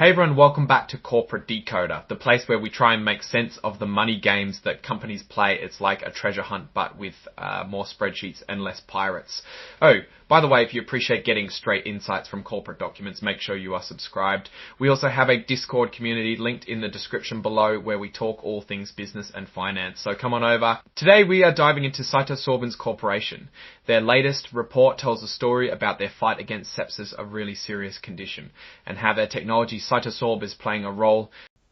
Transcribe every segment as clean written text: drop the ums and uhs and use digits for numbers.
Hey everyone, welcome back to Corporate Decoder, the place where we try and make sense of the money games that companies play. It's like a treasure hunt, but with more spreadsheets and less pirates. Oh, by the way, if you appreciate getting straight insights from corporate documents, make sure you are subscribed. We also have a Discord community linked in the description below where we talk all things business and finance. So come on over. Today we are diving into CytoSorbents Corporation. Their latest report tells a story about their fight against sepsis, a really serious condition, and how their technology CytoSorb is playing a role.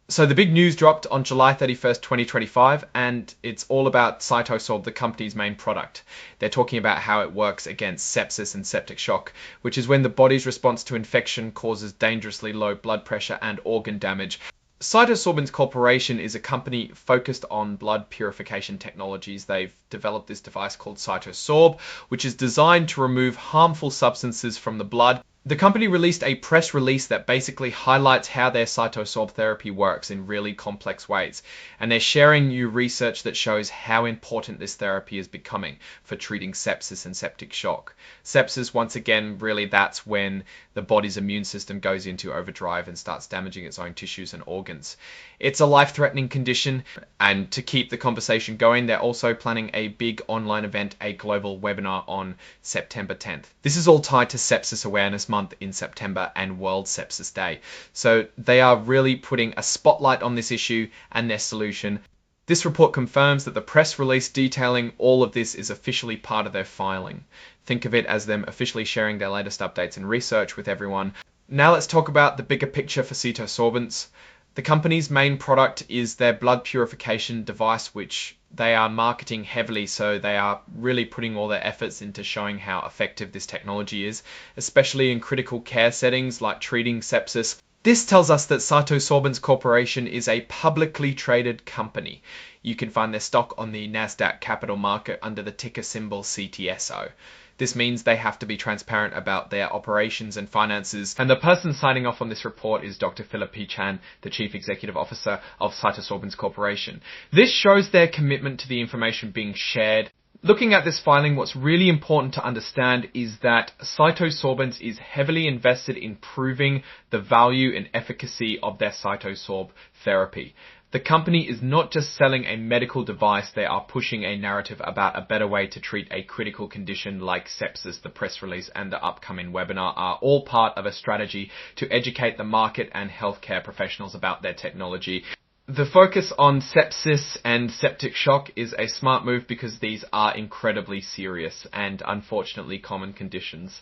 So the big news dropped on July 31st, 2025, and it's all about CytoSorb, the company's main product. They're talking about how it works against sepsis and septic shock, which is when the body's response to infection causes dangerously low blood pressure and organ damage. CytoSorbents Corporation is a company focused on blood purification technologies. They've developed this device called CytoSorb, which is designed to remove harmful substances from the blood. The company released a press release that basically highlights how their CytoSorb therapy works in really complex ways. And they're sharing new research that shows how important this therapy is becoming for treating sepsis and septic shock. Sepsis, once again, really that's when the body's immune system goes into overdrive and starts damaging its own tissues and organs. It's a life-threatening condition, and to keep the conversation going, they're also planning a big online event, a global webinar on September 10th. This is all tied to Sepsis Awareness Month in September and World Sepsis Day. So they are really putting a spotlight on this issue and their solution. This report confirms that the press release detailing all of this is officially part of their filing. Think of it as them officially sharing their latest updates and research with everyone. Now let's talk about the bigger picture for CytoSorbents. The company's main product is their blood purification device, which they are marketing heavily, so they are really putting all their efforts into showing how effective this technology is, especially in critical care settings like treating sepsis. This tells us that CytoSorbents Corporation is a publicly traded company. You can find their stock on the Nasdaq Capital Market under the ticker symbol CTSO. This means they have to be transparent about their operations and finances. And the person signing off on this report is Dr. Philip P. Chan, the Chief Executive Officer of CytoSorbents Corporation. This shows their commitment to the information being shared. Looking at this filing, what's really important to understand is that CytoSorbents is heavily invested in proving the value and efficacy of their CytoSorb therapy. The company is not just selling a medical device, they are pushing a narrative about a better way to treat a critical condition like sepsis. The press release and the upcoming webinar are all part of a strategy to educate the market and healthcare professionals about their technology. The focus on sepsis and septic shock is a smart move because these are incredibly serious and unfortunately common conditions.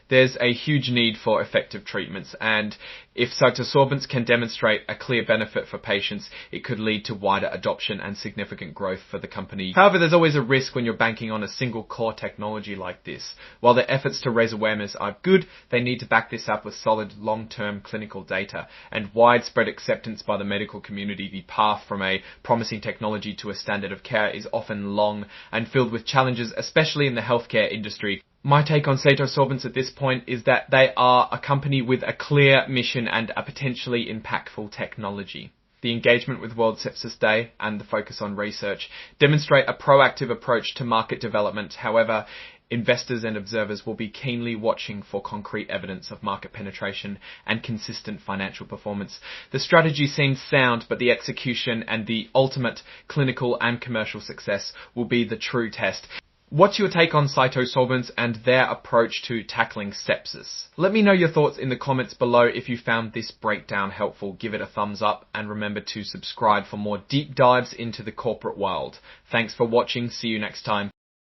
There's a huge need for effective treatments, and if CytoSorbents can demonstrate a clear benefit for patients, it could lead to wider adoption and significant growth for the company. However, there's always a risk when you're banking on a single core technology like this. While their efforts to raise awareness are good, they need to back this up with solid long-term clinical data and widespread acceptance by the medical community. The path from a promising technology to a standard of care is often long and filled with challenges, especially in the healthcare industry. My take on CytoSorbents at this point is that they are a company with a clear mission and a potentially impactful technology. The engagement with World Sepsis Day and the focus on research demonstrate a proactive approach to market development. However, investors and observers will be keenly watching for concrete evidence of market penetration and consistent financial performance. The strategy seems sound, but the execution and the ultimate clinical and commercial success will be the true test. What's your take on CytoSorbents and their approach to tackling sepsis? Let me know your thoughts in the comments below. If you found this breakdown helpful, give it a thumbs up and remember to subscribe for more deep dives into the corporate world. Thanks for watching. See you next time.